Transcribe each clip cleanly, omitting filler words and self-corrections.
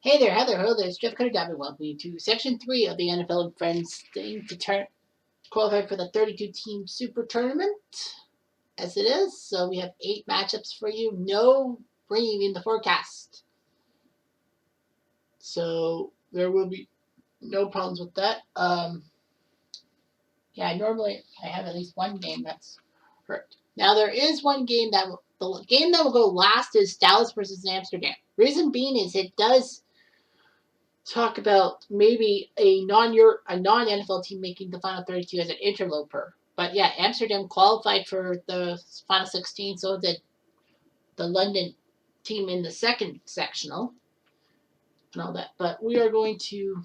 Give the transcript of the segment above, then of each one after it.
Hey there, Heather, hello there, it's Jeff Cutter Diamond. Welcome you to Section 3 of the NFL and Friends thing to qualify for the 32-team Super Tournament, as it is. So we have 8 matchups for you, no rain in the forecast. So there will be no problems with that. Normally I have at least one game that's hurt. Now there is one game the game that will go last is Dallas versus Amsterdam. Reason being is it does talk about maybe a non-NFL team making the final 32 as an interloper. But yeah, Amsterdam qualified for the final 16, so did the London team in the second sectional and all that. But we are going to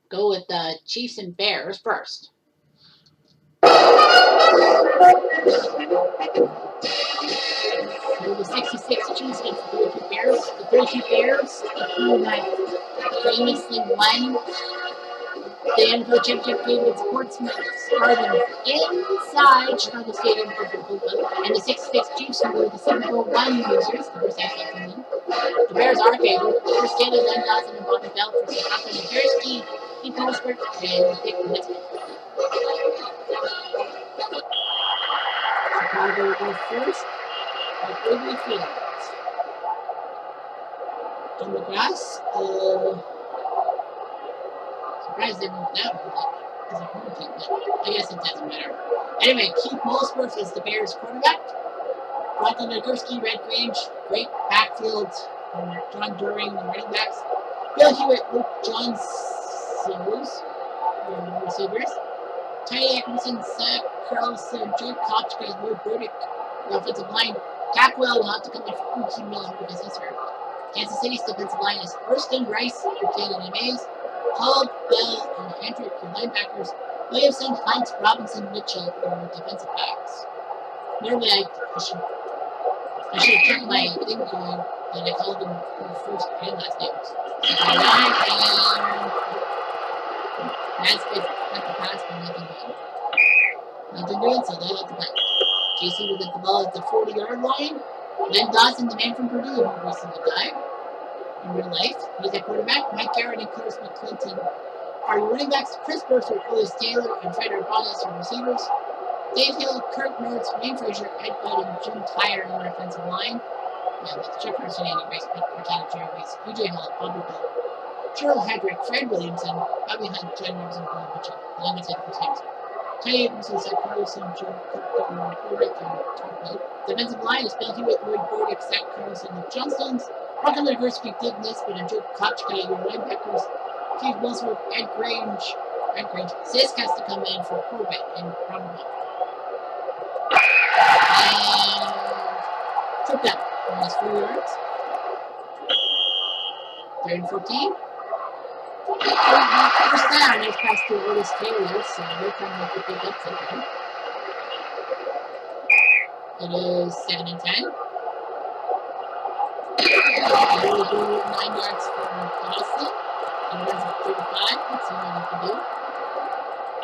go with the Chiefs and Bears first. So the 66 Chiefs against the 32 Bears. The 32 Bears, the team that famously won the NFL championship game with Portsmouth starting inside Chicago Stadium for Football, and the 66 Chiefs who were the Super Bowl I losers, the first NFL team. The Bears are favored. First Stanley Len Dawson and Bobby Bell for Chicago, New Jersey, Keith Holsworth, and Dick Nesbitt. Chicago will go first at Wrigley Field. On the grass, surprised they moved that one. As a home team, but I guess it doesn't matter. Anyway, Keith Holsworth is the Bears quarterback. Michael Nagurski, Red Grange, great backfield. John During, the running backs. Bill Hewitt, Luke John Sears, the receivers. Tiny Atkinson, Zach Carlson, Joe Kopchka, and Lloyd Burdick, the offensive line. Cackwell will have to come in for Uchi Miller because he's hurt. Kansas City's defensive line is Hurston Rice, Buchanan and Mays, Hall, Bell, and Hendrick, your linebackers. Williamson, Hunt, Robinson, Mitchell, your defensive backs. Normally, I should have kept my thing going, but I called them first and last names. So Nesbitt got the pass, but nothing doing, so they let the back. JC will get the ball at the 40-yard line. Len Dawson, the man from Purdue, who recently died in real life. He's at quarterback. Mike Garrett and Curtis McClinton are your running backs. Chris Burford, Willis Taylor, and Fred Urbanez are receivers. Dave Hill, Kurt Mertz, Wayne Frazier, Ed Bud, and Jim Tyre on the offensive line. With Jefferson, Andy Rice, Britannia, Jerry Rice, BJ Hall, Bobby Bell, Cheryl Hedrick, Fred Williamson, Bobby Hunt, John Robinson, and Brian Mitchell. Along with the names. Tony Abrams, Zach Carlson, Joe Burdick, and Tom Blake. Defensive line is Bill Hewitt, Lloyd Burdick, Zach Carlson, and John Stones. Rockland University, Dick Nesbitt, and Joe Kopchka, your linebackers. Keith Wilsworth, Ed Grange. Sisk has to come in for Corbett and Cromwell. And trip down. Almost 4 yards. 3rd and 14. First down, nice pass to Willis Taylor, so they're trying to make the big upset there. It is 2nd and 10. They will do 9 yards for Dawson. And runs at 35. Let's see what he can do.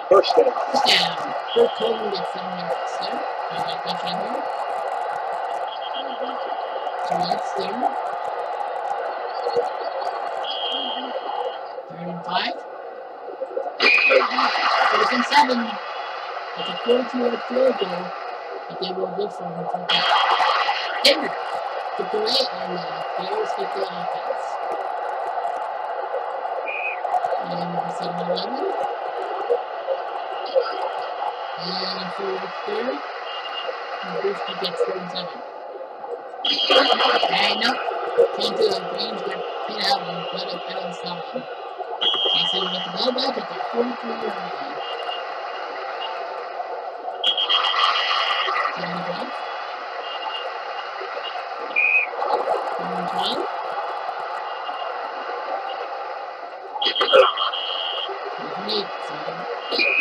First down. Kurt Coleman gets 7 yards there. There's that bunch right here. 2 yards there. 3rd and 5. 4th and 7. It's a 42-yard field goal, but they will go for him for that. Denver took away, and the Bears get the offense. And we'll see 11. And for the 3rd, Nagurski gets 37. And nope, can't do it. Grange got hit out and let it out of the line. Okay, so we get the ball back at the 43-yard line. 7 drive. 7 and 12. 8. So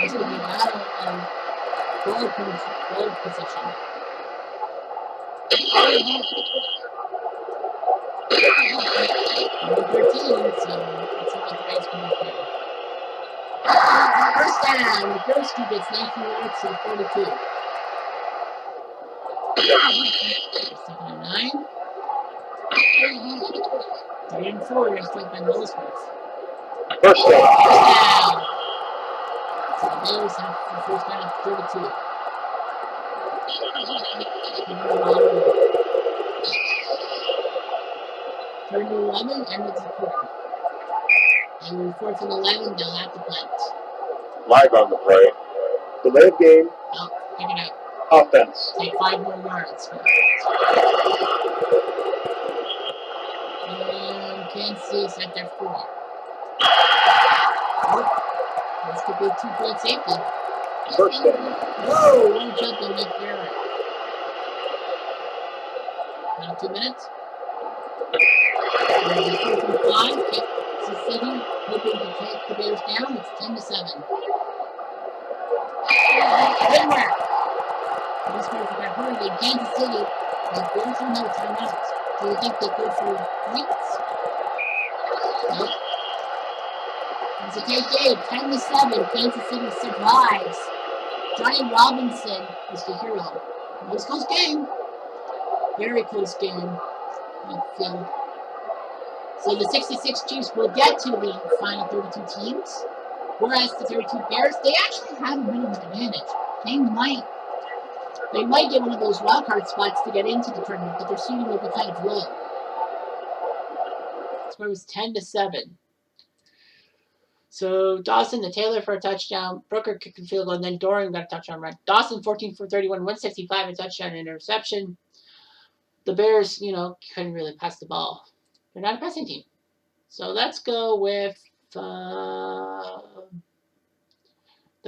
this will be out of goal position. Number 13, so let's see what the Bears can do here. First down, Nagurski gets 19 yards to 42. 2nd and 9. 3 and 4, you're strike by Molesworth. First down. First down. So the Bears have the first down at 32. Third and 11, end of the quarter. And we're 4th and 11, they'll have to punt. Live on the play. Delay of game. Oh, pick it up. Offense. Take 5 more yards. And Kansas City's at their 4. Oh, this could be a 2-point safety. First down. Whoa, one jump and make Garrett. Now 2 minutes. And 4th and 5. Kansas City hoping to take the Bears down. It's 10-7. Good work. This part got hurt in Kansas City. The Bears are no timeout. Do you think they go for points? Nope. It's a great game. 10-7. Kansas City survives. Johnny Robinson is the hero. It was a close game. Very close game. I feel. So the 66 Chiefs will get to the final 32 teams. Whereas the 32 Bears, they actually have a bit of an advantage. They might get one of those wildcard spots to get into the tournament, but their seeding will be kind of low. Score was 10-7. So Dawson to Taylor for a touchdown, Brooker kicked the field goal, and then Doran got a touchdown run. Dawson 14 for 31, 165, a touchdown and interception. The Bears, couldn't really pass the ball. They're not a passing team. So let's go with the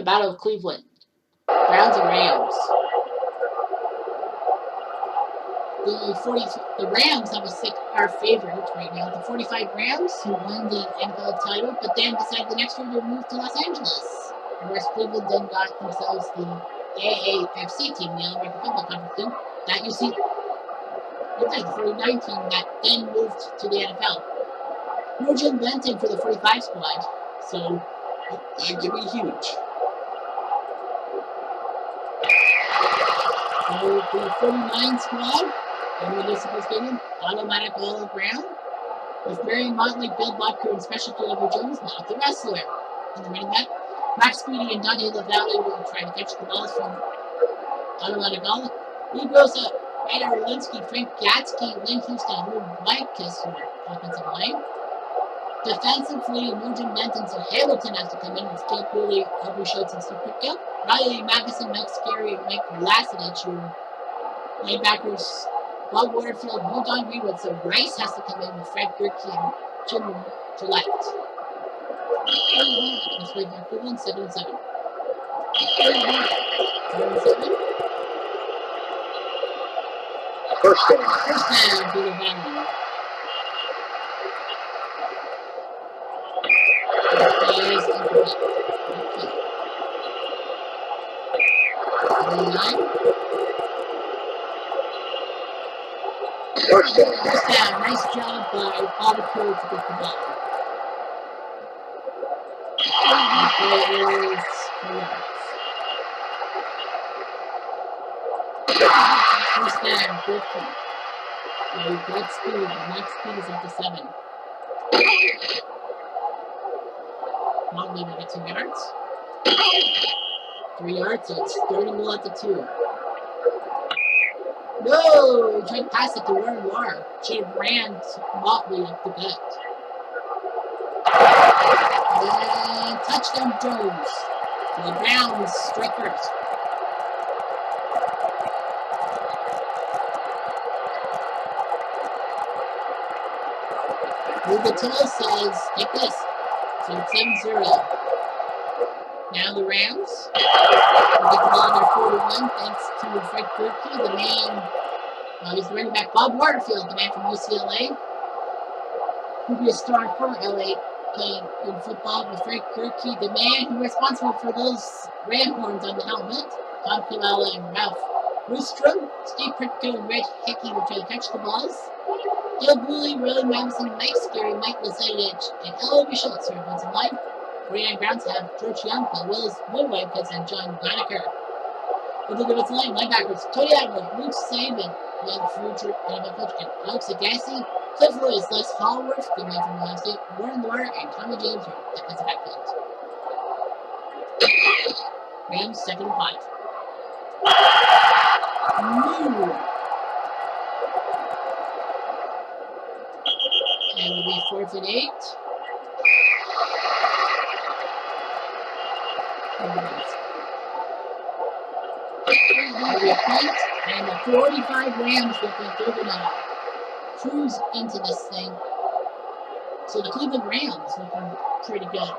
Battle of Cleveland. Browns and Rams. The Rams are favorite right now. The 45 Rams, who won the NFL title, but then decided the next year to move to Los Angeles. Whereas Cleveland then got themselves the AAFC team, the American Football Conference team. That you see, the 49 team that then moved to the NFL. Nugent Benton for the 45 squad, so that could be huge. So the 49 squad in Municipal Stadium, automatic all ground, with Marion Motley, Bill Butker, and special delivery Jones, not the wrestler. And the running back, Max Speedy and Dante LaValle will try to catch the balls from automatic all. Lee Grossa, Ada Orlinsky, Frank Gatsky, Lynn Houston, and Lou White Kessler, offensive line. Defensively, Nugent Benton, so Hamilton has to come in with Skip Cooley, Aubrey Schultz, and Steve Pitkill. Riley Magnuson, Mike Scary, and Mike Lassinich, your linebackers. Bob Waterfield, hold on Greenwood, so Rice has to come in with Fred Gerke and Jim Gillette. Let's wait for Cleveland, 7-7. 7-7. First down. First down to the Valley. Is incomplete. Okay. 9. First down. First down. Nice job by Auditor to get the ball. The play is 4 yards. First down, 15. So we've got speed. Max speed is up to 7. Motley will get 2 yards. 3 yards, so it's 30 at the 2. No! He tried to pass it to Warren Warr. Should have ran Motley up the gut. And touchdown Jones. The Browns strike first. Lugatino says, take this. So it's 7-0. Now the Rams will get the ball on their 41 thanks to Fred Gerke, the man, he's the running back, Bob Waterfield, the man from UCLA, who'll be a star for LA playing in football, with Fred Gerke, the man who's responsible for those ram horns on the helmet, Tom Colella and Ralph Rustrom, Steve Pritko and Reg Hickey will try to catch the balls. Gil Booley, Riley Madison, Mike Scary, Mike Lazarevich, and Elby Schultz are offensive line. 49 Browns have George Youngpa, Willis Woodwipes, and John Gonaker. On the defensive line, linebackers, Tony Adler, Luke Saban, the future NFL coach, Alex Agassi, Cliff Lewis, Les Hallworth, good man from Ohio State, Warren Moore, and Tommy James, your defensive backfield. Rams, 2nd and 5. No. And will be 4th and 8. It'll be a punt, and the 45 Rams look like they're going to cruise into this thing. So the Cleveland Rams looking pretty good.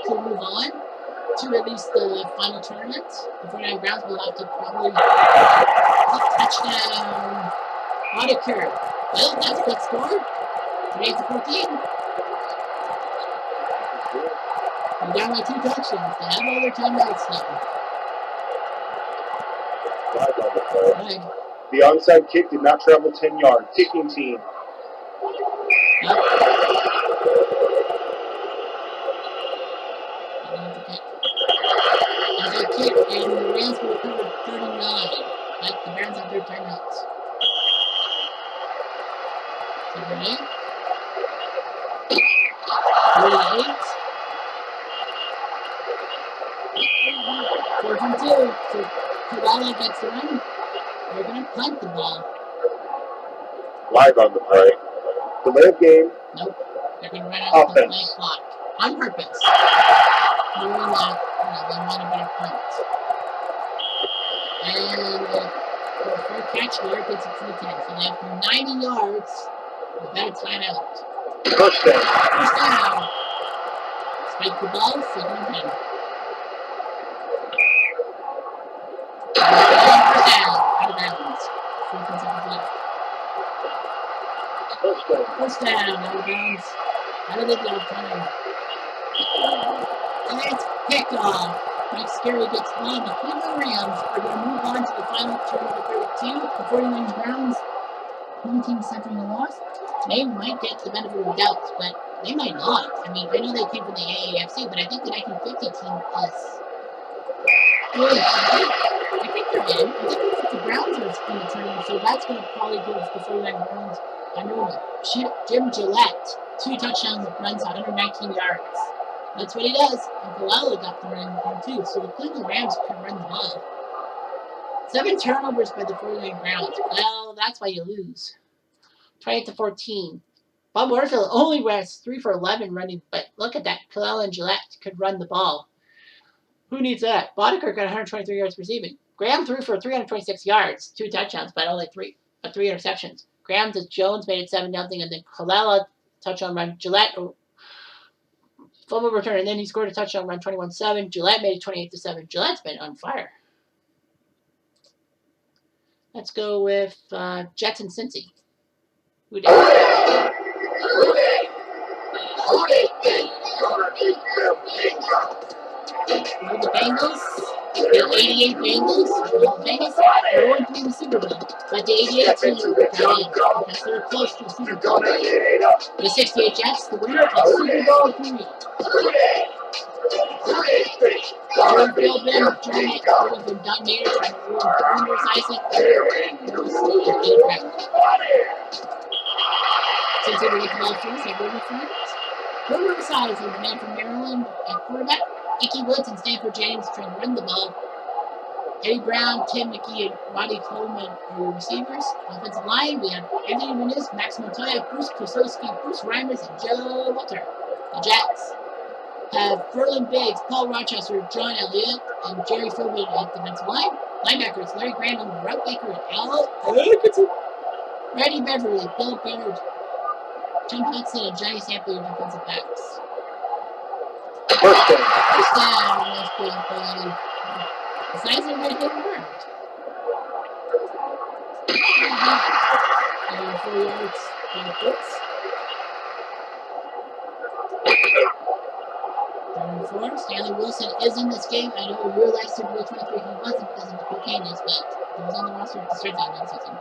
To move on to at least the final tournament. The 49 Browns will have to probably touchdown. Boddicker. Well, that's a quick score. 38-14. They're down by 2 touchdowns. They have all their timeouts now. Right. The onside kick did not travel 10 yards. Kicking team. Yep. As I kick, and the Rams will recover 39. But the Browns have their timeouts. 38. 38. 4th and 2. So Koala gets the run. They're going to punt the ball. Live on the play. Delay of game. Nope. They're going to run out the play clock. On purpose. Knowing that, they want a better punt. And for a catch there, gets it to the 10. So they have 90 yards. A better timeout. First down. First down. Spike the ball, 2nd and 10. First down. Out of bounds. 4th and 7 left. First down. Out of bounds. Out of the time. And it's kickoff. Mike Scary gets one. The Cleveland Rams are going to move on to the final turn of the 32. The 49 Browns, home team suffering a loss. They might get the benefit of the doubt, but they might not. I mean, I know they came from the AAFC, but I think the 1950 team is good. I think they're in. I think the Browns are in the tournament, so that's going to probably give the 49 Browns a new one. Jim Gillette, 2 touchdowns, runs 119 yards. That's what he does. And Koala got the run too. So the Cleveland Rams can run the ball. 7 turnovers by the 49 Browns. Well, that's why you lose. 28-14. Bob Warfield only was 3 for 11 running, but look at that. Koala and Gillette could run the ball. Who needs that? Boddicker got 123 yards receiving. Graham threw for 326 yards, 2 touchdowns, but only 3 interceptions. Graham to Jones made it 7-0, and then Koala touchdown run. Gillette fumble return, and then he scored a touchdown run 21-7. Gillette made it 28-7. Gillette's been on fire. Let's go with Jets and Cincy. Who did? The Bengals, the 88 Bengals, the Bengals are going to be in the Super Bowl, but the 88 team got in because they're close to the Super Bowl. The 68 Jets, the winner of Super Bowl 3. Jordan Philbin, John Nichols, and Don Nader trying to ruin Thunder Isaac, and Peter Brown. Since they were the ball first, they were the front. Boomer Size, the man from Maryland, and quarterback. Icky Woods and Stanford James trying to run the ball. Eddie Brown, Tim McKee, and Roddy Coleman are your receivers. Offensive line, we have Anthony Muniz, Max Montoya, Bruce Kusowski, Bruce Reimers, and Joe Walter. The Jets have Ferlin Biggs, Paul Rochester, John Elliott, and Jerry Philbin at defensive line. Linebackers, Larry Graham, Ralph Baker, and Al Atkinson. Randy Beverly, Bill Baird, Jim Hudson, and Johnny Sample, your defensive backs. First down, that's good, buddy. The size of everybody getting burned. 4 yards, 5 hits. 3rd and 4. Stanley Wilson is in this game. I know real life Super Bowl 23 he wasn't because of the cocaine is, but he was on the roster at the start of that season.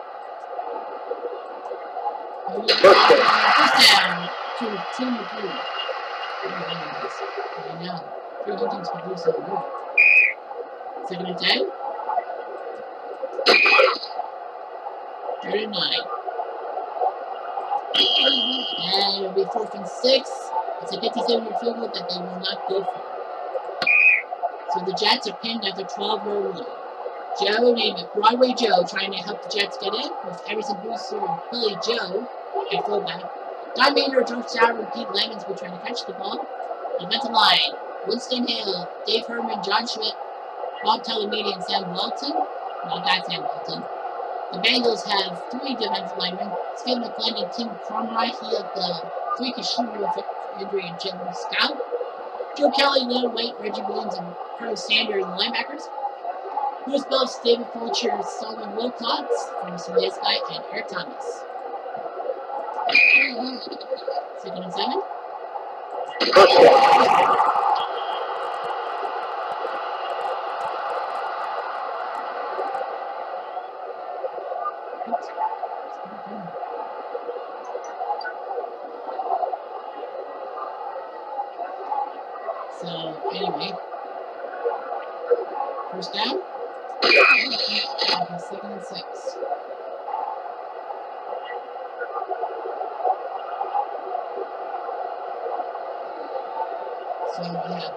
First down to Tim McKee. I know. 3 teams can do so well. 2nd and 10. 3rd and 9. And it'll be 4th and 6. It's a 57-yard field goal that they will not go for. So the Jets are pinned at the 12-yard line. Joe, name it Broadway Joe, trying to help the Jets get in with Everson Booster and Billy Joe at fullback. Don Maynard, George Sauer, and Pete Lemons will try to catch the ball. Offensive line, Winston Hill, Dave Herman, John Schmidt, Bob Telemedi, and Sam Walton. Not that Sam Walton. The Bengals have 3 defensive linemen, Steve McGlenn and Tim Cromry. He had the freakish shoulder injury and Jim Scout. Joe Kelly, Lil White, Reggie Williams, and Carl Sander in the linebackers. Bruce Bills, David Fulcher, Sullivan Wilcox from Celeste Guy, and Eric Thomas. 2nd and 7. So, anyway, 1st down. 2nd and 6. So, yeah.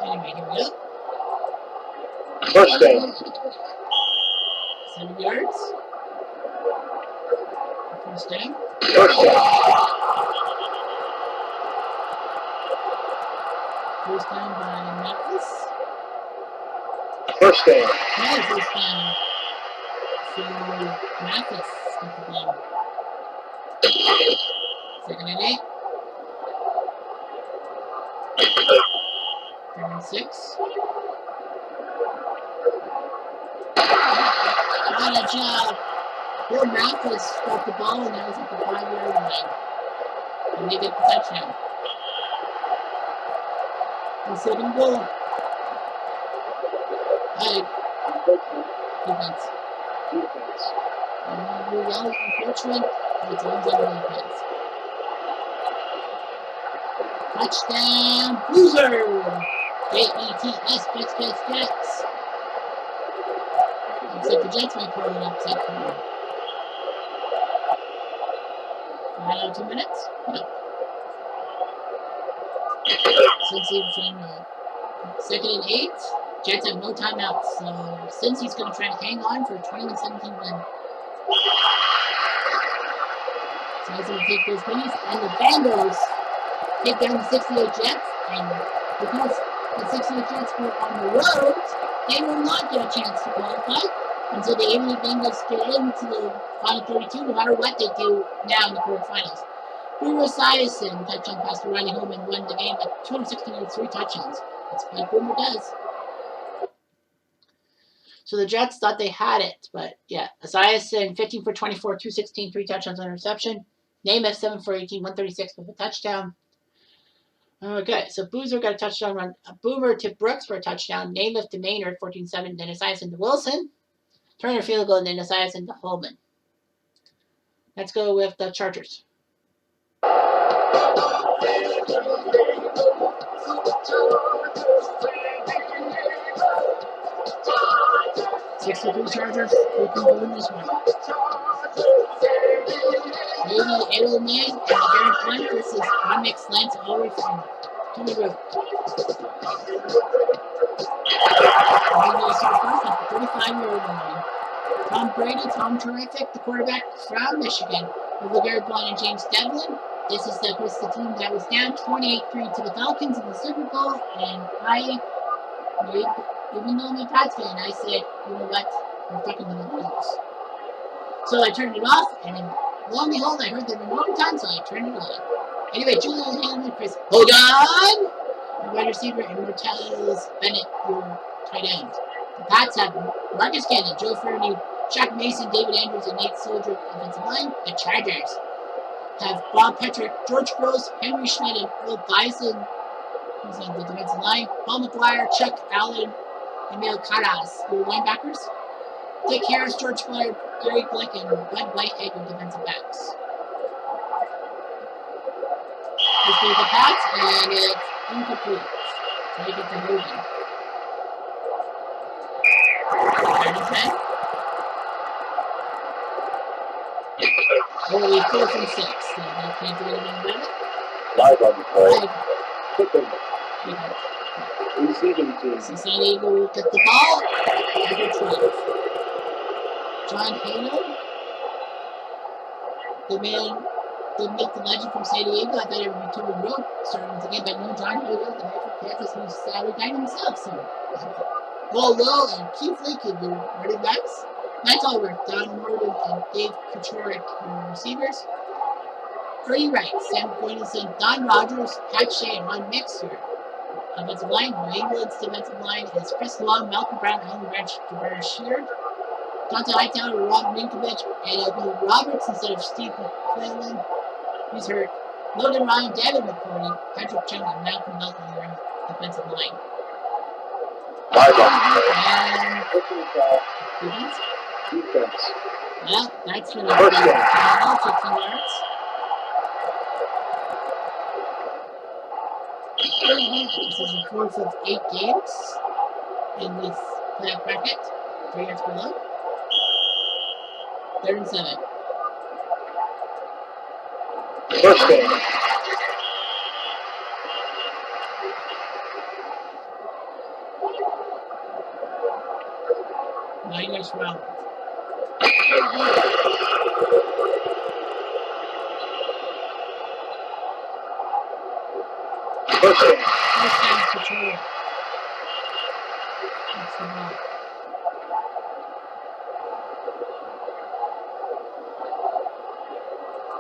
Anyway, here we go. 1st down. 7 yards. 1st down. 1st down. 1st down by Memphis. 1st down. Another 1st down for Memphis with the ball. 2nd and 8. 3rd and 6. What a job. Poor Memphis got the ball, and that was at the 5-yard line. And they get the touchdown. And 2nd goal. Hey. Defense. We're yelling encroachment, but it's owns on the defense. Touchdown, Boozer! J-E-T-S, Jets. Looks like the Jets might pull it upset for you. Final 2 minutes? No. Since he's trying to 2nd and 8, Jets have no timeouts, so since he's going to try to hang on for a 21-17 win. So he's going to take those minis, and the Bengals take down the 68 Jets, and because the 68 Jets were on the road, they will not get a chance to qualify. And so the 88 Bengals get into the final 32 no matter what they do now in the quarterfinals. Boomer Esiason touchdown pass to Riley Holman won the game at 216 yards, 3 touchdowns. That's what Boomer does. So the Jets thought they had it, but yeah. Esiason 15 for 24, 216, 3 touchdowns on interception. Namath 7 for 18, 136 with a touchdown. Okay, so Boozer got a touchdown run. Boomer to Brooks for a touchdown. Namath to Maynard, 14-7. Then Esiason to Wilson. Turner field goal, and then Esiason to Holman. Let's go with the Chargers. 63 Chargers. Who can win this one? Maybe Edelman and Jared Hunt versus Onyx Lance Ulrich from Tony Road. We're going to start first at the 35-yard line. Tom Brady, Tom Terrific, the quarterback from Michigan, with LeGarrette Blount and James Devlin. This is of course the team that was down 28-3 to the Falcons in the Super Bowl, and even though I'm a Pats fan, I said, you know what, we're fucking going to lose. So I turned it off, and lo and behold, I heard them in overtime, so I turned it on. Anyway, Julian Hanlon, Chris Hogan, the wide receiver, and Martellus Bennett, your tight end. The Pats have Marcus Cannon, Joe Fernie, Chuck Mason, David Andrews, and Nate Soldier offensive line. The Chargers have Bob Petrick, George Gross, Henry Schmidt, and Earl Bison, who's on the defensive line. Paul McGuire, Chuck Allen, and Emil Caras, your linebackers. Dick Harris, George Blair, Gary Glick, and Bud Whitehead, your defensive backs. This is the Pats, and it's incomplete. Take it to Hogan. 30 10. Only 4 from 6, so they can't do anything about it. Live on the play. Right. Kicking. Okay. Receiving team. So San Diego will get the ball after 12. John Halo, the man that make the legend from San Diego. I thought it would be Kevin Rowe starting with the game, but no, John Halo, the man from Kansas, who's sadly dying himself. So, Paul Lowe and Keith Lincoln, your running backs. That's all work. Don Morgan and Dave Kuchorik, your receivers. Freddie Wright, Sam Goyneson, Don Rogers, Pat Shea, and Ron Mixer. Offensive line, New England's defensive line is Chris Long, Malcolm Brown, Alan Branch, Jabari Sheard, Dante Hightower, Rob Minkovich, and it'll be Roberts instead of Steve McClellan. He's hurt. Logan Ryan, David McCourty, Patrick Chung, and Malcolm Melton are on defensive line. And Defense. Well, that's going to be 15 yards. This is the fourth of 8 games in this playoff bracket. 3 yards below. 3rd and 7. First down. Niners round. First down. First down control. That's the ball.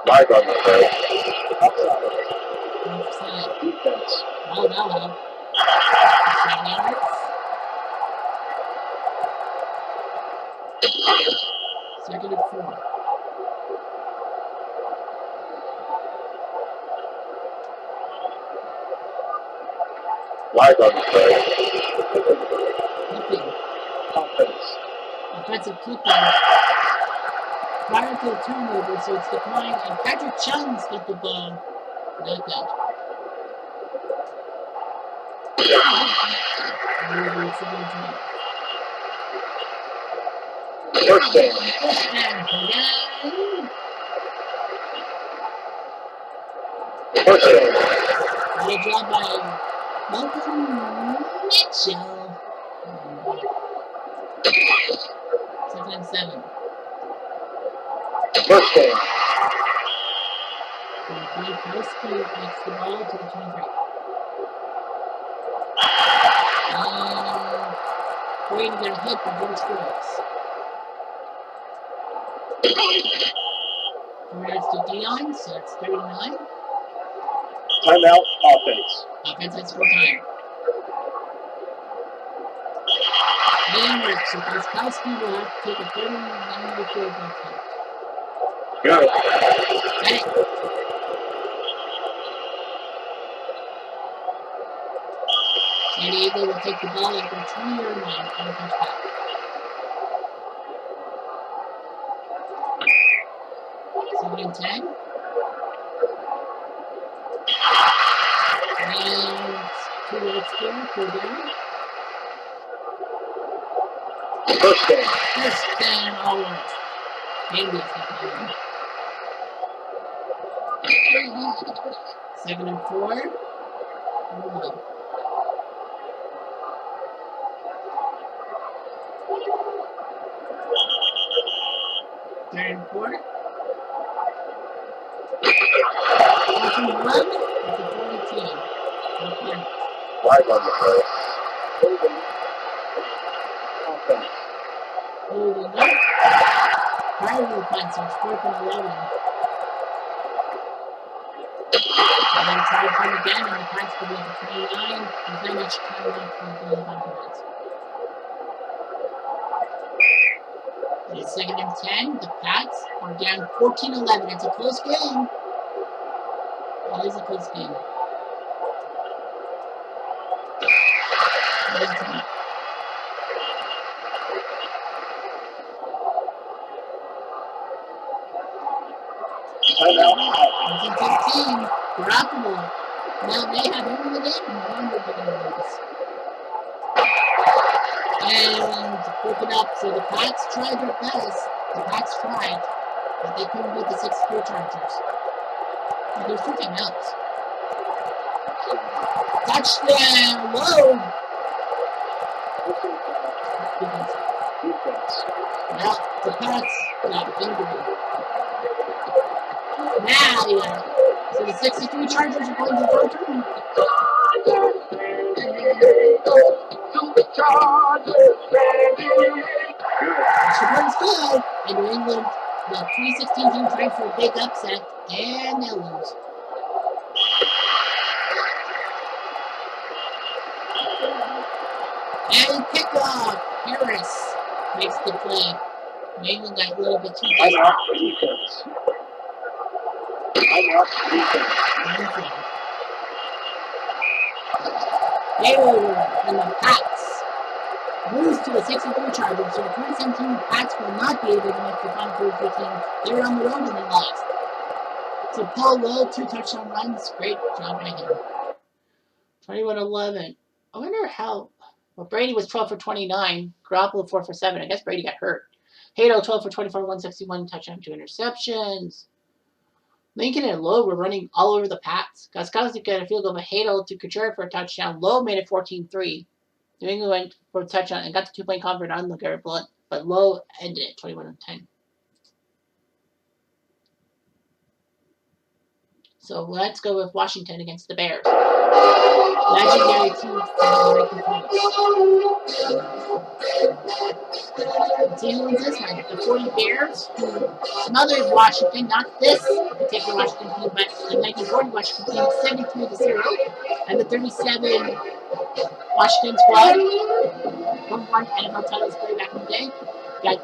Live on the play. Offside. Defense. Oh, no. 7 yards. Second and 4. Live on the play. Keeping. Offense. Offensive keeping. Prior to the turnover, so it's declined, and Patrick Chung's got the ball. Not good. First down. First down. First down. Good job by Malcolm Mitchell. 2nd and 7. First down. Gronkowski makes the ball to the 23. And Brady got a hit by George Phillips. 4 yards to Dion, so it's 39. Timeout. Offense. Offense has score time. Man work, so Gronkowski will have to take a 39-yard field goal kick. Got it. Got it. San Diego will take the ball at their 20-yard line on a touchback. Second and 10. And 2 yards there, 4 down. First down. First down, all right. Andy's got 2nd and 4. Oh, 3rd and 4. 4th and 1 at the 42. Live on the play. Holding. Offense. Holding up. Prior to the punt, so it's 4th and 11. And then try to punt again, and the punt's will be at the 29. There's not much time left for the confidence. It's 2nd and 10. The Pats are down 14-11. It's a close game. It is a close game. Timeout. 15. Garoppolo. Now they have home in the game. No wonder they're going to lose. And broke it up. So the Pats tried their best. The Pats tried. but they couldn't beat the 63 Chargers. But there's 2 timeouts. Touchdown! Whoa! Defense. Well, the Pats got injured. Now, yeah. So the 63 Chargers are going to throw tourney. Chicago's good. And New England, the 2016 team, trying for a big upset, and they'll lose. And kickoff. Harris makes the play. New England got a little bit too desperate. Hayward and the Pats lose to the 63 Chargers, so the 2017 Pats will not be able to make the Final Four 15. They were on the road and they lost. So Paul Lowe, 2 touchdown runs. Great job by him. 21-11. I wonder how. Well, Brady was 12 for 29. Garoppolo 4 for 7. I guess Brady got hurt. Hato 12 for 24, 161, touchdown, 2 interceptions. Lincoln and Lowe were running all over the Pats. Gostkowski got a field goal, but Hato to Couture for a touchdown. Lowe made it 14-3. New England went for a touchdown and got the 2-point convert on LeGarrette Blount, but Lowe ended it 21-10. So let's go with Washington against the Bears. Legendary team Let's see who wins this one. The 40 Bears, who smothered Washington, not this particular Washington team, but the 1940 Washington team, 73-0. And the 37 Washington squad, won NFL titles way back in the day. Got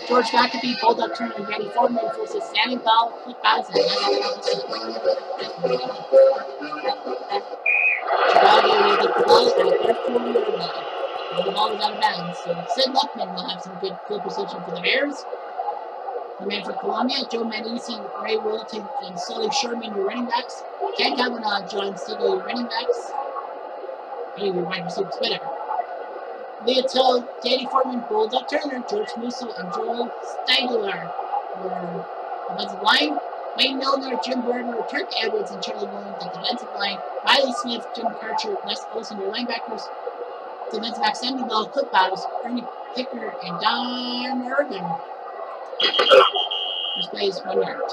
George McAfee, Bulldog Turner, and Danny Foreman versus Sammy Ball, Cliff Bowser, and Chicago will get the ball at their 40-yard line. Well, the ball was out of bounds, so Sid Luckman will have some good field position for the Bears. The man from Columbia, Joe Manisi, Ray Wilton, and Sully Sherman, your running backs. Ken Kavanaugh, John Stigl, your running backs. Any of your wide receivers, whatever. Leotel, Danny Foreman, Bulldog Turner, George Musso, and Joel Steigler were offensive line. Wayne Milner, Jim Berger, Kirk Edwards, and Charlie Williams, the defensive line. Riley Smith, Jim Karcher, Les Olson, your linebackers. Defensive back Sammy Bell, Cliff Bowers, Ernie Picker, and Don Irvin. This play is 1 yard.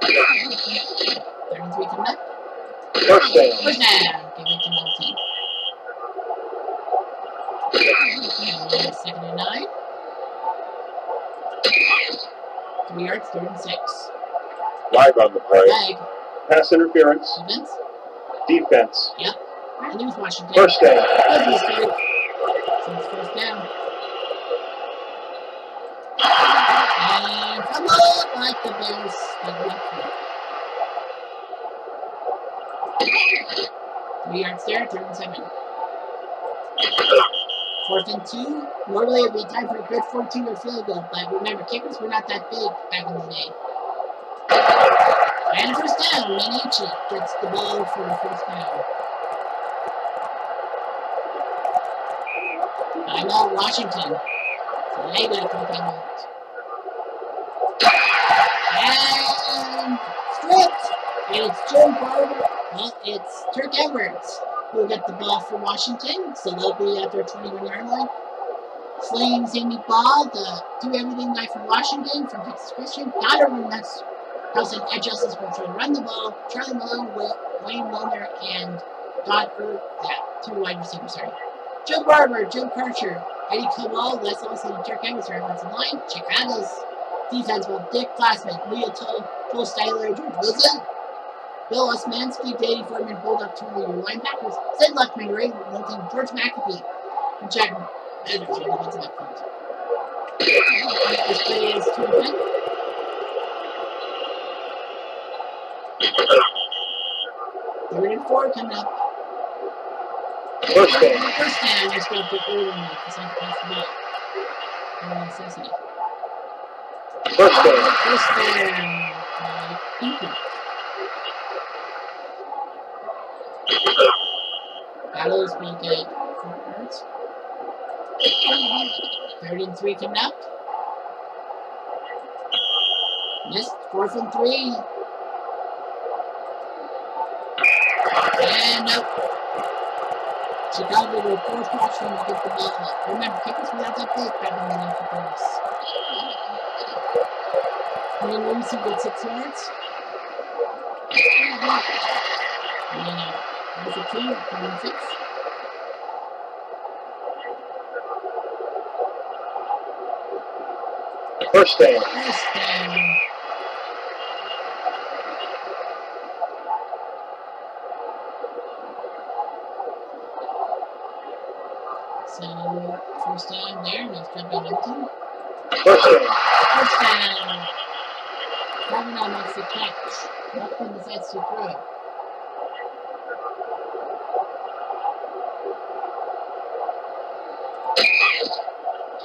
33 coming up. First down. Give it to Milton. 2nd and 9. 3 yards, 3rd and 6. Live on the play. Flag. Pass interference. Defense. Defense. Yep. And it was Washington. First down. So it's first down. And come on, like the Bears. 3 yards there, 3rd and 7. 4th and 2. Normally it would be time for a good 14-yard field goal, but remember, kickers were not that big back in the day. And first down, Manichi gets the ball for a first down. Timeout, Washington. So they got a couple timeouts. And stripped. And it's Joe Barber. Well, it's Turk Edwards who will get the ball for Washington. So they'll be at their 21-yard line. Slaying Sammy Ball, the do-everything guy from Washington, from Texas Christian. Donovan Nelson adjusts will try to run the ball. Charlie Malone, Wayne Milner, and Don Irvin. Yeah, 2 wide receivers, sorry. Joe Barber, Joe Karcher, Eddie Cobal, Les Olson, and Turk Edwards are offensive line. Chicago's defense will Dick Glassman, Leo Joel Styler, George Wilson, Bill Osmanski, Danny Foreman, Bulldog Turner, your linebackers, Sid Luckman, Ray Wilton, George McAfee, and Jack Edwards, your defensive backfield. This play is 2 to 10. Third and 4 coming up. First down. First down, I still put early enough to pass the ball. Necessity. First down. First down. Pinky. Battles will get 4 yards. 3rd and 3 coming up. Missed. 4th and 3. And nope. Chicago will force Washington to get the ball. Remember, kickers without that big back in the left of course. Queen Lucy gets 6 yards. Yeah. There's a 2, 26. First down. First down. So, first down there. Nice job by Milton. First down. First down. Kavanaugh makes the catch. Luckman decides to throw.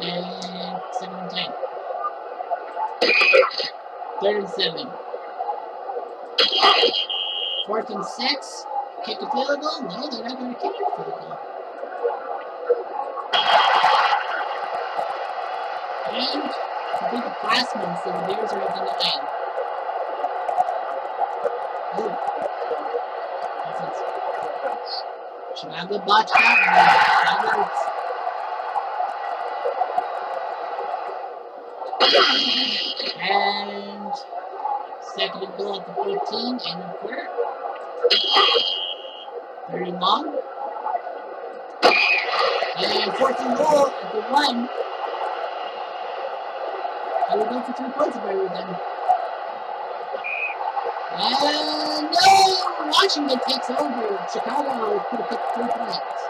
And 2nd and 10. 3rd and 7. 4th and 6. Kick a field goal? No, they're not going to kick a field goal. And complete the Glassman, so the Bears are at the 9. Oh. Chicago botched that one. And 2nd and goal at the 14, end of quarter. 3rd and long. And 4th and goal at the 1. I would go for 3 points if I were them. And no! Washington takes over. Chicago could have picked 3 points.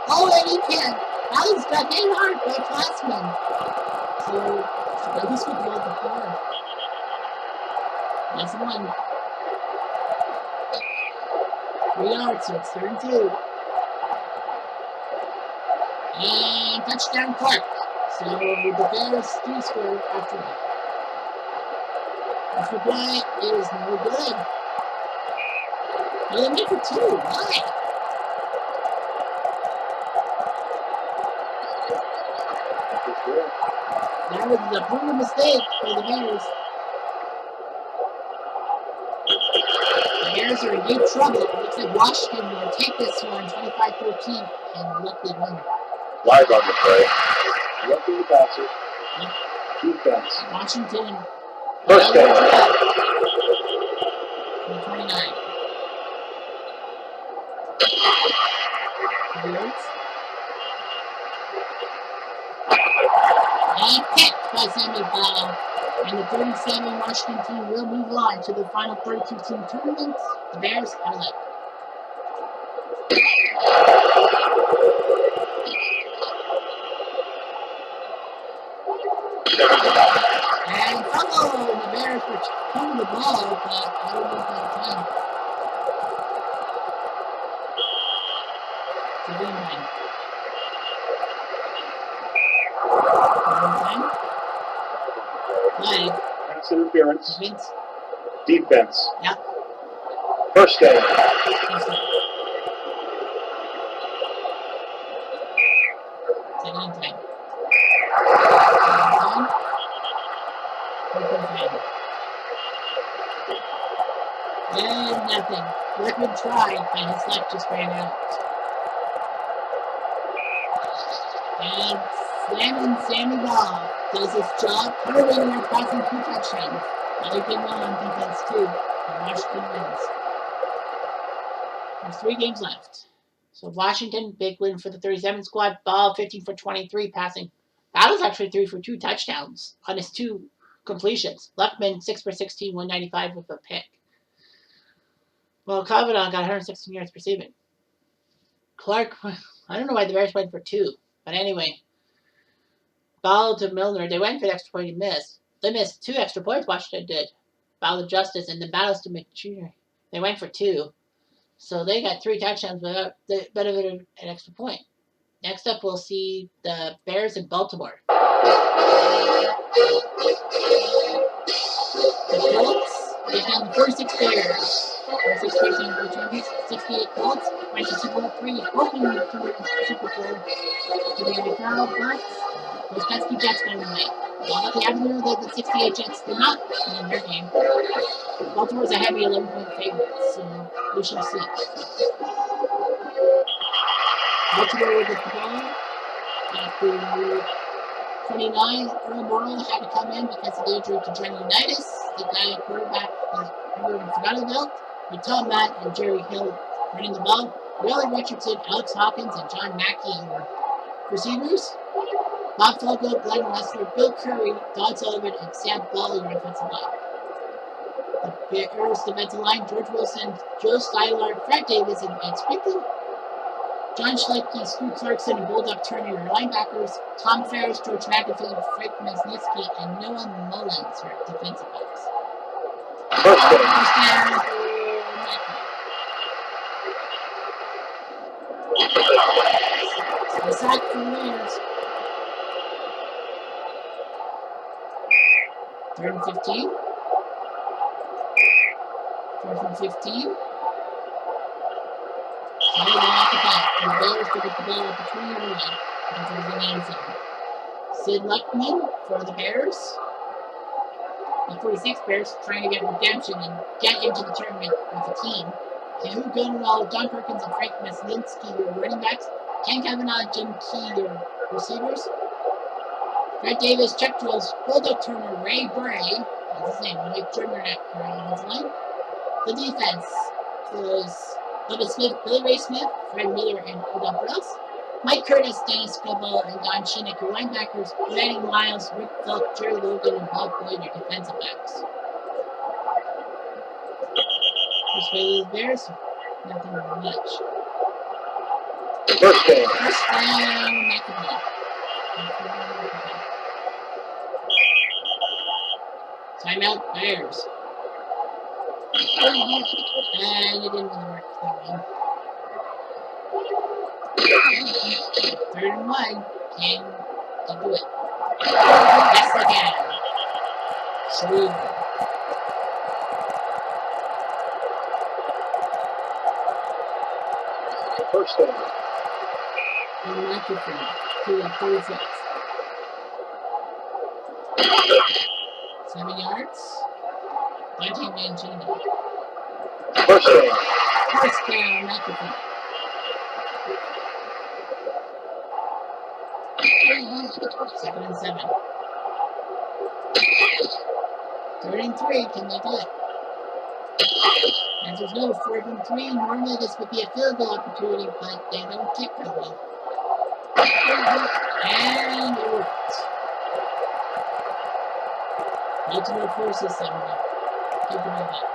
Oh, and he can't. Alex got hit hard by Glassman. So, Chicago's going to go to 4. That's 1. 3 yards, so it's 3rd and 2. And touchdown Clark. So the Bears do score after that. After play is no good. They make it 2. Why? That was a brutal mistake by the Bears. The Bears are in deep trouble. It looks like Washington will take this one 25-13 and luckily win. Live on the play. Lucky the passer. Defense. Washington. First down. 29. Yards. And picked by Sammy Ball. And the 37 Washington team will move on to the final 32-team tournament. The Bears are left. And fumble! The Bears were coming the ball, but I don't know if that time. So game time. Flag. Pass interference. Defense. Defense. Yep. First down. First down. 2nd and 10. 4th and 10. And nothing. Liquid tried, but his luck just ran out. And slamming Sammy Ball does his job, covering their passing 2 touchdowns. Everything well on defense too. And Washington wins. There's 3 games left. So Washington, big win for the 37 squad. Ball 15 for 23 passing. Battle's actually 3 for 2 touchdowns on his 2 completions. Luckman 6 for 16, 195 with a pick. Well, Kavanaugh got 116 yards receiving. Clark, I don't know why the Bears went for 2. But anyway, Ball to Milner. They went for the extra point and missed. They missed 2 extra points, Washington did. Ball to Justice, and then Battles to McJr. They went for 2. So they got 3 touchdowns without the benefit of an extra point. Next up, we'll see the Bears in Baltimore. The Colts take on the 46 Bears. 46 Bears and the champions, 16-14. 58 Colts went to Super Bowl 3, hoping to win Super Bowl to the NFL, but those pesky Jets got in the way. Well, lucky happened that the 68 Jets did not win their game. Baltimore's a heavy 11-point favorite, so we shall see. Baltimore will get the ball at the 29. Earl Morrall had to come in because of the injury to Johnny Unitas. The guy quarterback that everyone forgot about. With Tom Matt and Jerry Hill running the ball. Willie Richardson, Alex Hawkins, and John Mackey were receivers. Bob Fogo, Glenn Ressler, Bill Curry, Don Sullivan, and Sam Ball your offensive line. The Bears defensive line, George Wilson, Joe Styler, Fred Davis, and Ed Sprinkle. John Schleipke, Stu Clarkson, and Bulldog Turner are linebackers. Tom Ferris, George McAfee, Frank Mesnitsky, and Noah Mullins are defensive backs. First down for McAfee. The sack for the Bears. 3rd and 15. 4th and 15. So they're off the bat. The Bears pick up the ball at the 20-yard line after the end zone. Sid Luckman for the Bears. The 46 Bears trying to get redemption and get into the tournament with a team. And who good at all? John Perkins and Frank Meslinski, your running backs. Ken Kavanaugh, Jim Key, your receivers. Fred Davis, Chuck Drills, Bulldog Turner, Ray Bray, that's his name, Mike Turner at his line. The defense was Bubba Smith, Billy Ray Smith, Fred Miller, and Odell Brooks. Mike Curtis, Dennis Scobell, and Don Shinnick, your linebackers. Manny Miles, Rick Falk, Jerry Logan, and Bob Boyd, your defensive backs. This way the Bears, nothing much. First down. First down, McAfee. Timeout, Bears. And it didn't really work that well. 3rd and 1. Can they do it? Yes, they can. Sweet. First down. And McAfee to the 46. 7 yards. Dante Mangini. First down. First down, McAfee. 2nd and 7. 3rd and 3. Can they do it? And there's no 4th and 3. Normally this would be a field goal opportunity, but they don't kick that well. And it worked. Baltimore forces them to give the ball back.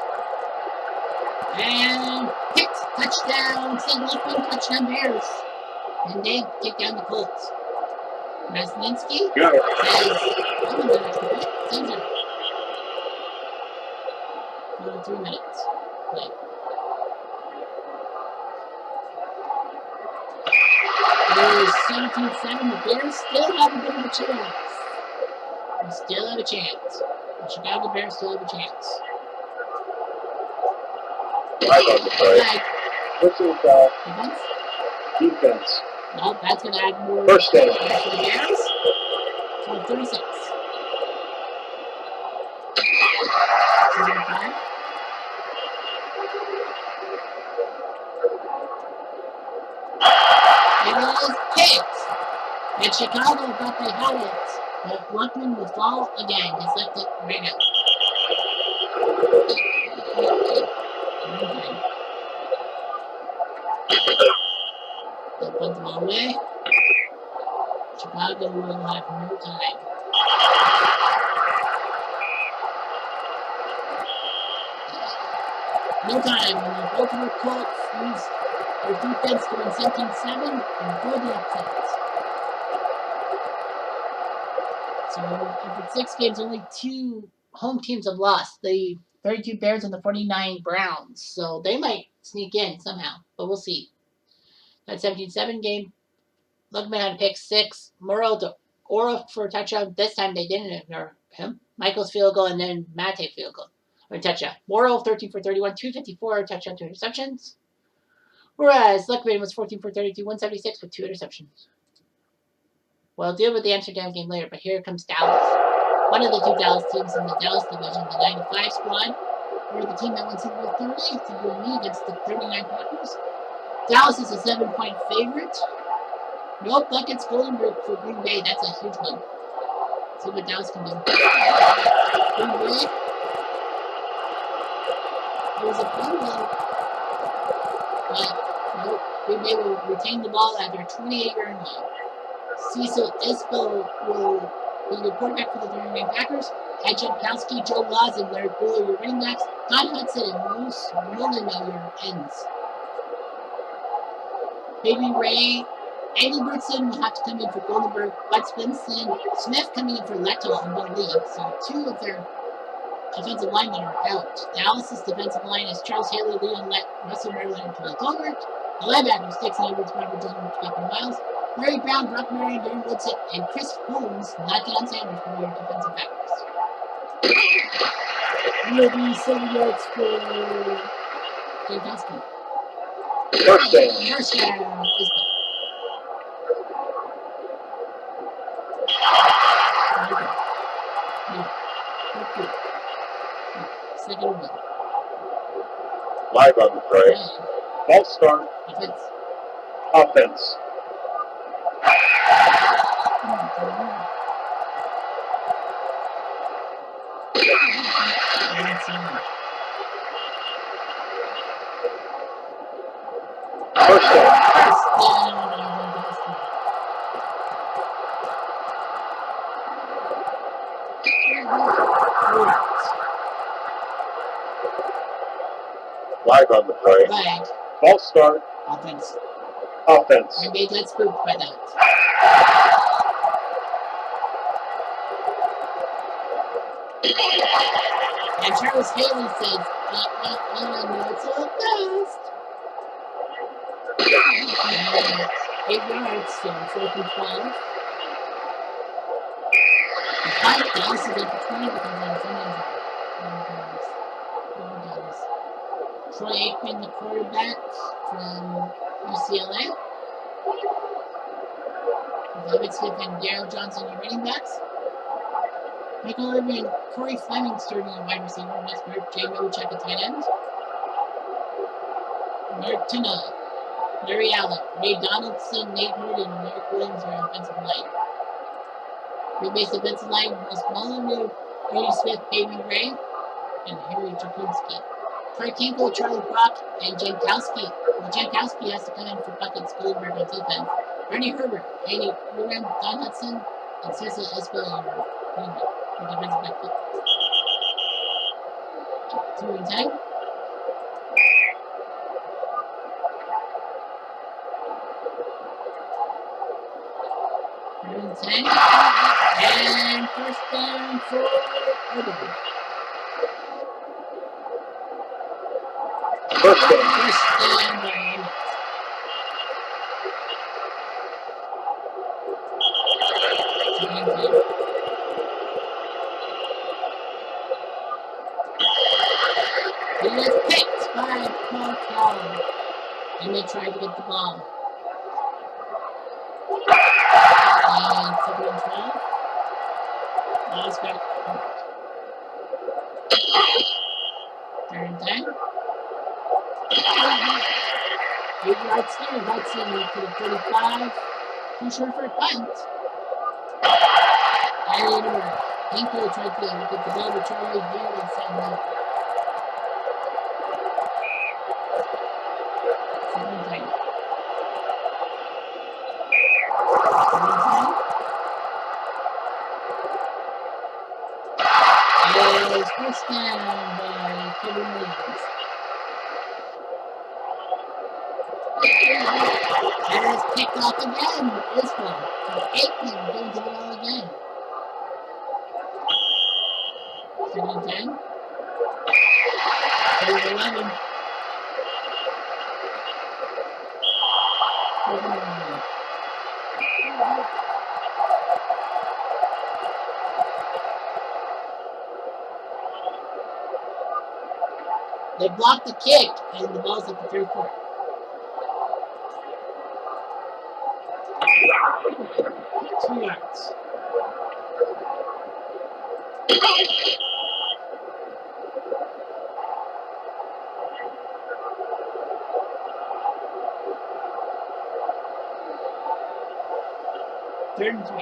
And picked. Touchdown. Sid Luckman, touchdown Bears. And they take down the Colts. Maslinski says, I'm going to extra point. 7-0. 3 minutes. Play. It is 17-7. The Bears still have a bit of a chance. They still have a chance. The Chicago Bears still have a chance. Right. What's your foul? Defense? Defense. Well, that's going to add more First down. for the Bears. 12-36. 7-5. It is picked. And Chicago thought they had it. But Luckman will fall again. Just left it right out. They'll put the ball away. Chicago will have no time. No time. When the Baltimore Colts use their defense to win 17-7 and go the upset. So after 6 games, only 2 home teams have lost. The 32 Bears and the 49 Browns. So they might sneak in somehow, but we'll see. That 17-7 game, Luckman had to pick 6. Morrall to Ora for a touchdown. This time they didn't ignore him. Michael's field goal and then Mate field goal. Or touchdown. Morrall 13 for 31, 254, touchdown, 2 interceptions. Whereas luck rating was 14 for 32, 176 with 2 interceptions. We'll deal with the Amsterdam game later, but here comes Dallas. One of the 2 Dallas teams in the Dallas division, the 95 squad, or the team that went Super Bowl 30 to do me against the 39 Packers. Dallas is a 7-point favorite. No buckets Goldenberg for Green Bay. That's a huge one. See what Dallas can do. Green Bay. It was a fumble. But nope. Green Bay will retain the ball at their 28-yard line. Cecil Isbell will be the quarterback for the Green Packers. Ed Jankowski, Joe Laws, and Larry Buller, your running backs. Don Hudson and Moose Mullen are your ends. Baby Ray, Andy Brickson will have to come in for Goldenberg. Bud Spenson, Smith coming in for Leto and Bill Lee. So 2 of their offensive linemen are out. Dallas's defensive line is Charles Haley, Leon Lett, Russell Maryland, and Khalil Colbert. The linebackers, Dixon Edwards, Robert Dillon, Jeffrey Miles, Larry Brown, Brock Murray, Darren Woodson, and Chris Holmes, not Deion Sanders, for your defensive backers. Will be 7 yards for Jankowski. First down. First down is good. Second and 1. Live on the play. False start. Offense. Offense. First down. Live on the play. Right. False start. Offense. Offense. And they got spooked by that. And Charles Haley says, it's so fast. 8 yards, so 4th and 12. The punt, Dallas is at the 20 because of the Dallas. Troy Aikman, the quarterback from UCLA. David Smith and Darryl Johnson, your running backs. Michael Irvin and Corey Fleming starting at wide receiver. Next group, Jay Mochek at tight end. Mark Tuna, Larry Allen, Ray Donaldson, Nate Newton, and Eric Williams are offensive line. Green Bay's defensive line, Most Mullen, Brady Smith, Baby Ray, and Harry Jakunski. Troy Tinkle, Charlie Brock, and Jankowski. Well, Jankowski has to come in for buckets, Goldenberg on defense. Bernie Herbert, Andy Ruben, Don Hudson, and Cecil Isbell are your defensive backfield. 2 and 10. And first down for Urban. First down. He was picked by Paul Cowell, and they tried to get the ball. And 2nd and 12. Ball's got 3rd and 10. 8 yards here. Hudson to the 35. Too short for a punt. And Hinko tried to get the ball to Charlie Hill and said no. 7 and 10. 7 and 10. Is first down by Kevin Williams. And it's picked off again. This one. So Aikman going to the ball again. 2nd and 10. 3rd and 11. 4th and 11. They blocked the kick, and the ball's at the 34. 2 yards. Third and 3.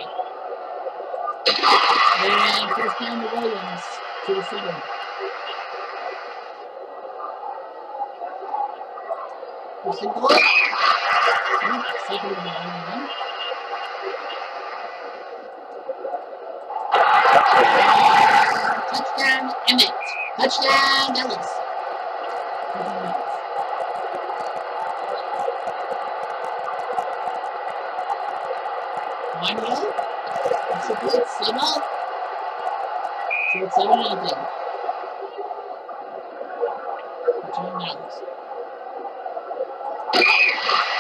And first down to Williams to the 7. First and goal. Second and goal. Touchdown, Emmett. Touchdown, Dallas. One hill. It's a good signal. So it's 7-0. Touchdown, Dallas.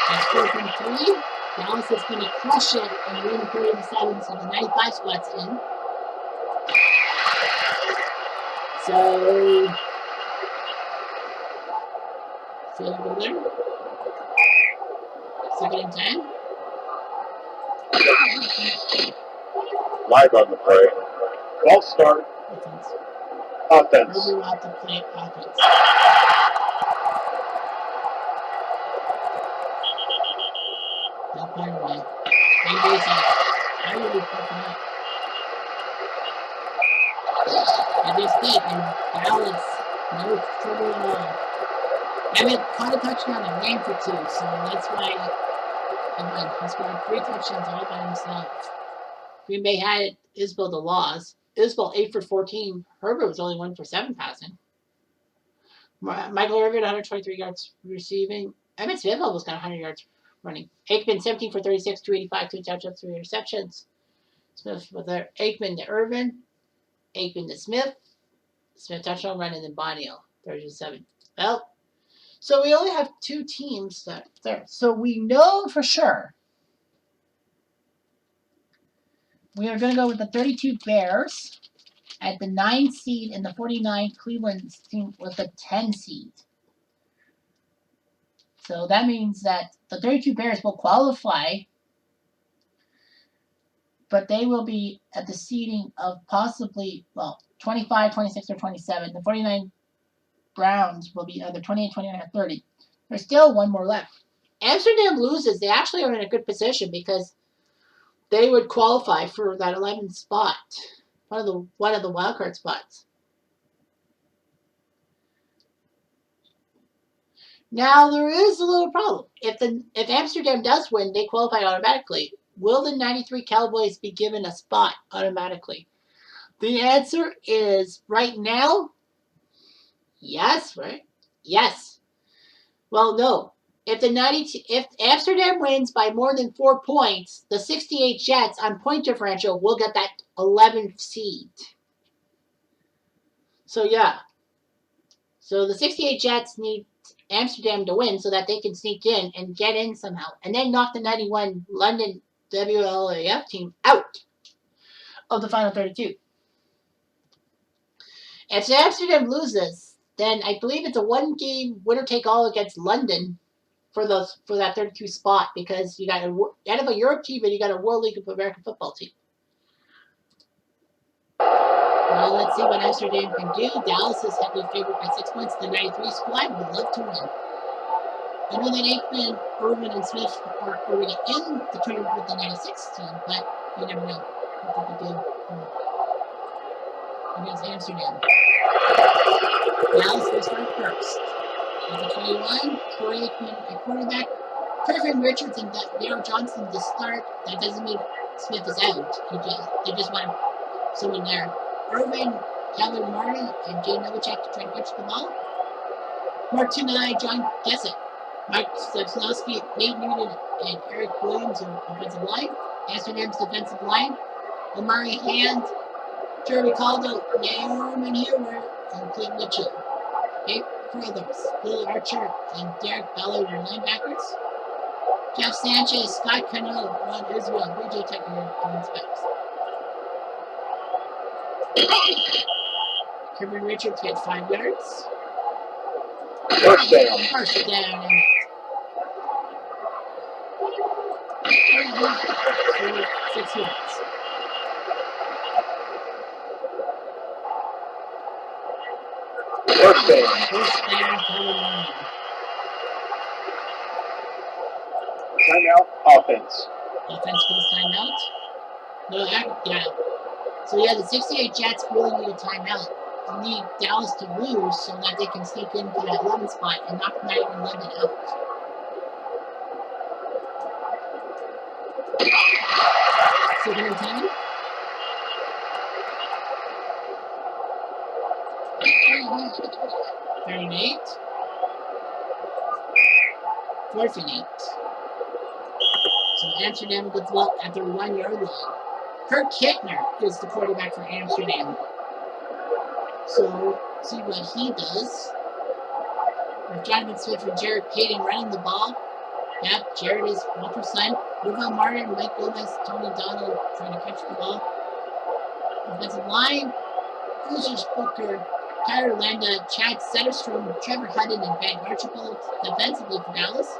That's 4th and 3. Dallas is going to crush it and win 37, so the 95 spot's in. So, field goal there. 2nd and 10. Live on the play. False start. Offense. Offense. Herbert will have to play offense. They'll play away. Green Bay's out. I will be fucking up. And they stayed, and Dallas, no trouble at all. Emmett caught a touchdown and ran for 2, so that's why he scored 3 touchdowns all by himself. Green Bay had it. Isbell the loss. Isbell 8 for 14. Herbert was only 1 for 7 passing. Michael Irvin 123 yards receiving. Emmett Smith almost got 100 yards running. Aikman 17 for 36, 285, 2 touchdowns, 3 interceptions. Smith was there. Aikman to Irvin. Aikman to Smith. Smith touchdown run, and then Bonio 37. Well, so we only have 2 teams that there. So we know for sure we are going to go with the 32 Bears at the 9 seed and the 49 Cleveland team with the 10 seed. So that means that the 32 Bears will qualify, but they will be at the seeding of possibly, 25, 26, or 27. The 49 Browns will be either 28, 29, or 30. There's still one more left. Amsterdam loses. They actually are in a good position because they would qualify for that 11th spot, one of the wildcard spots. Now there is a little problem. If Amsterdam does win, they qualify automatically. Will the 93 Cowboys be given a spot automatically? The answer is right now, yes, right? Yes. Well, no. If Amsterdam wins by more than 4 points, the 68 Jets on point differential will get that 11th seed. So yeah. So the 68 Jets need Amsterdam to win so that they can sneak in and get in somehow, and then knock the 91 London WLAF team out of the final 32. If Amsterdam loses, then I believe it's a 1-game winner-take-all against London for that 32 spot, because you got out of a Europe team and you got a World League of American Football team. Well, let's see what Amsterdam can do. Dallas is heavily favored by 6 points. The 93 squad would love to win. I know that Aikman, Irvin, and Smith are already in the tournament with the 96 team, but you never know what they could do against Amsterdam. Dallas will start first. At the 21, Troy Aikman at quarterback. Griffin Richards and Darryl Johnson to start. That doesn't mean Smith is out. They just want someone there. Irvin, Calvin Martin, and Jay Novacek to try and catch the ball. Mark Tunai, John Gessett, Mike Stepsnowski, Nate Newton, and Eric Williams are offensive line. Amsterdam's defensive line. Omari Hand, Jeremy Caldo, Norman Hewer, and Clint Mitchell. Eight Crothers, Bill Archer, and Derek Ballard are linebackers. Jeff Sanchez, Scott Cano, Ron Israel, BJ Tucker are defense backs. Griffin Richards gets 5 yards. First down. for 6 yards. First down. First down, Calvin Martin. Timeout, offense. Offense calls timeout. No, yeah. So yeah, the 68 Jets really need a timeout. They need Dallas to lose so that they can sneak into that 11 spot and knock Night and London out. Second and 10. Third and 8. Fourth and 8. So Amsterdam gets ball at their 1 yard line. Kurt Kittner is the quarterback for Amsterdam. So see what he does. With Jonathan Smith and Jared Payton running the ball. Yep, Jared is 1%. Ruben Martin, Mike Gomez, Tony Donald trying to catch the ball. Offensive line, Lucius Booker, Tyler Landa, Chad Setterstrom, Trevor Hutton, and Ben Archibald defensively for Dallas.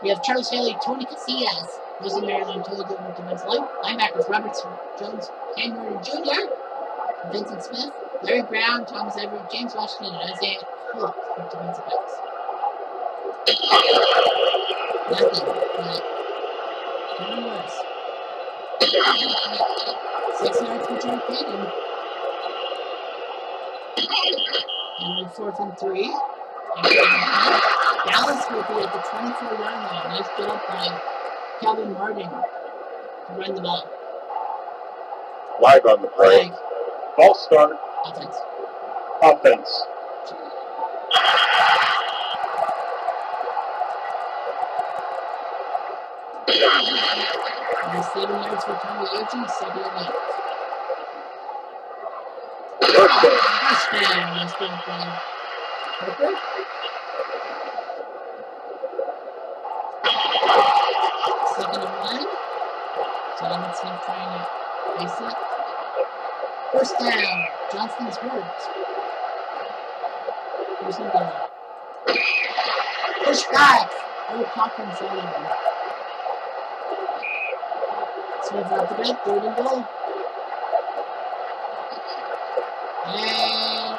We have Charles Haley, Tony Casillas, Jose Maryland, Tony Goodman defensive line. Linebackers, Robert Jones, Ken Norton Jr., Vincent Smith, Larry Brown, Thomas Everett, James Washington, and Isaiah Cook for defensive backs. Nothing, but even worse. 6 yards for Jared Payton. And with 4th and 3. Dallas will be at the 24-yard line. Nice job by Calvin Martin to run the ball. Live on the play. False start. Offense. Offense. And 7 yards for Tommy Agee, 7 and 8. First down. First down. Nice job by Harper. Second and 1. Jonathan Smith trying to race it. First down. Johnston's hurt. First and goal. Push back. Earl Cochran's all over. Smith out the back. 3rd and goal. And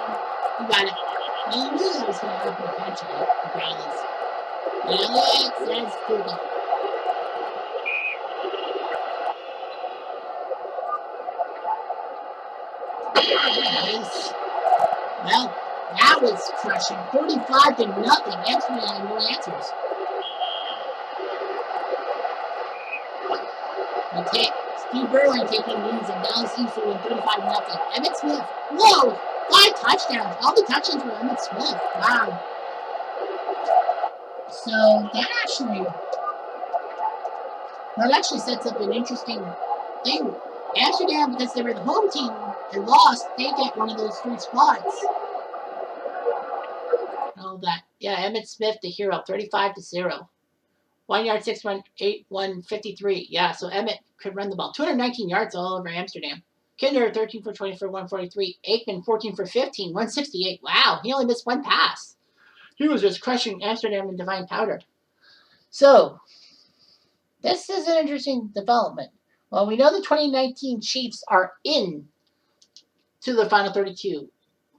you got it. You knew that was going to happen eventually, regardless. And Alex says Google. Nice. Well, that was crushing. 45 to nothing. Amsterdam no answers. Okay, Steve Berlin taking leads and Dallas East will win 35 nothing. Emmett Smith. Whoa! 5 touchdowns. All the touchdowns were Emmett Smith. Wow. So that actually sets up an interesting thing. Amsterdam, because they were the home team and lost, they get one of those 3 spots. All that. Yeah, Emmett Smith, the hero, 35 to 0. 1 yard, 6 1 8 1 53. Yeah, so Emmett could run the ball. 219 yards all over Amsterdam. Kinder 13 for 20 for 143. Aikman 14 for 15, 168. Wow, he only missed 1 pass. He was just crushing Amsterdam and Divine Powder. So this is an interesting development. Well, we know the 2019 Chiefs are in to the final 32.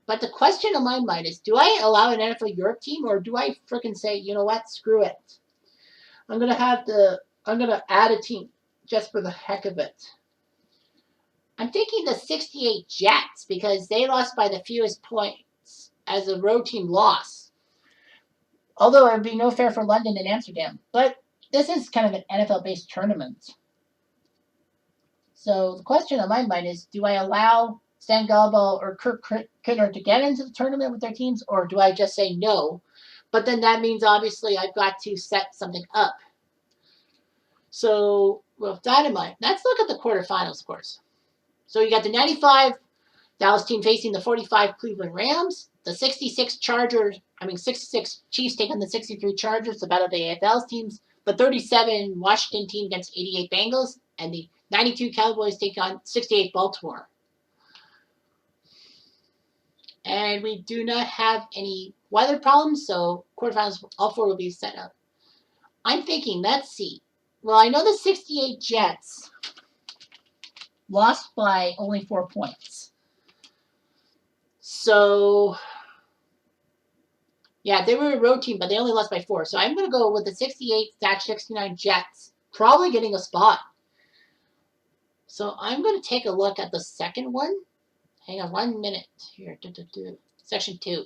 But the question on my mind is, do I allow an NFL Europe team, or do I freaking say, you know what, screw it? I'm gonna add a team just for the heck of it. I'm thinking the 68 Jets, because they lost by the fewest points as a road team loss. Although it would be no fair for London and Amsterdam. But this is kind of an NFL-based tournament. So the question on my mind is, do I allow Stan Galbo or Kirk Kittner to get into the tournament with their teams, or do I just say no? But then that means obviously I've got to set something up. So with that in mind, let's look at the quarterfinals, of course. So you got the 95 Dallas team facing the 45 Cleveland Rams, the 66 Chiefs taking the 63 Chargers, the battle of the AFL's teams, the 37 Washington team against 88 Bengals, and the 92 Cowboys take on 68 Baltimore. And we do not have any weather problems, so quarterfinals, all 4 will be set up. I'm thinking, let's see. Well, I know the 68 Jets lost by only 4 points. So, yeah, they were a road team, but they only lost by 4. So I'm going to go with the 68-69 Jets, probably getting a spot. So I'm going to take a look at the second one. Hang on 1 minute here. Section 2.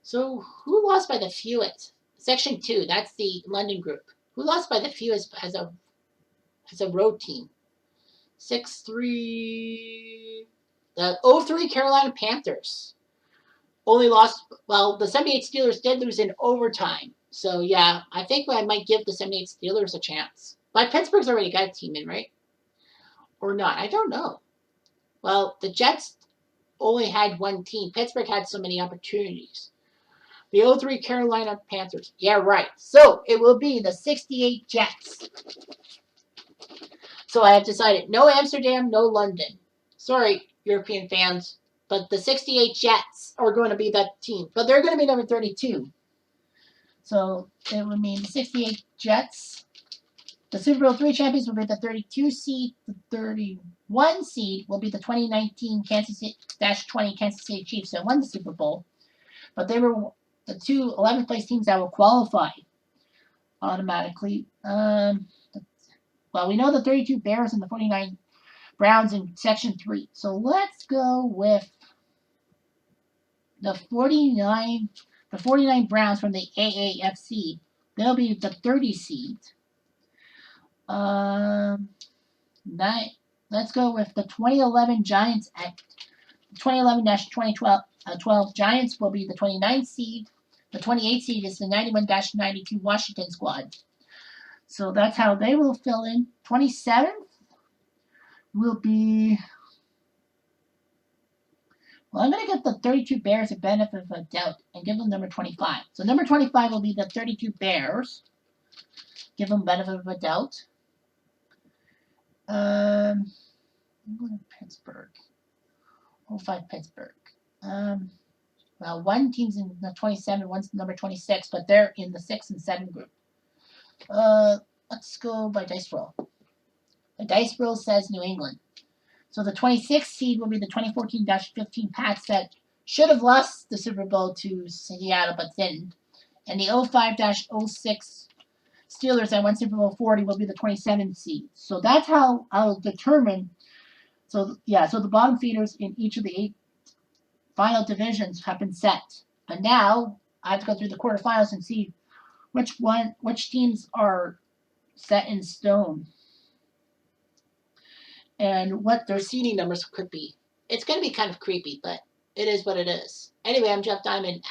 So who lost by the fewest? Section 2, that's the London group. Who lost by the fewest as a road team? 6-3. The 03 Carolina Panthers only lost. Well, the 78 Steelers did lose in overtime. So yeah, I think I might give the 78 Steelers a chance. But Pittsburgh's already got a team in, right? Or not? I don't know. Well, the Jets only had one team. Pittsburgh had so many opportunities. The 03 Carolina Panthers. Yeah, right. So it will be the 68 Jets. So I have decided no Amsterdam, no London. Sorry, European fans, but the 68 Jets are going to be that team. But they're going to be number 32. So it would mean the 68 Jets. The Super Bowl III champions will be the 32 seed. The 31 seed will be the 2019 Kansas-20 Kansas City Chiefs that won the Super Bowl. But they were the two 11th place teams that will qualify automatically. Well, we know the 32 Bears and the 49 Browns in Section 3. So let's go with the 49 Browns from the AAFC. They'll be the 30 seed. Let's go with the 2011 Giants at 2011-2012 Giants will be the 29th seed. The 28th seed is the 91-92 Washington squad. So that's how they will fill in. 27th will be... Well, I'm going to give the 32 Bears a benefit of a doubt and give them number 25. So number 25 will be the 32 Bears. Give them benefit of a doubt. I'm going to Pittsburgh. 05 Pittsburgh. Well, one team's in the 27, one's number 26, but they're in the 6 and 7 group. Let's go by dice roll. The dice roll says New England. So the 26th seed will be the 2014-15 Pats that should have lost the Super Bowl to Seattle but didn't. And the 05-06 Steelers that won Super Bowl 40 will be the 27th seed. So that's how I'll determine. So yeah, so the bottom feeders in each of the 8 final divisions have been set. And now I have to go through the quarterfinals and see which teams are set in stone and what their seeding numbers could be. It's going to be kind of creepy, but it is what it is. Anyway, I'm Jeff Diamond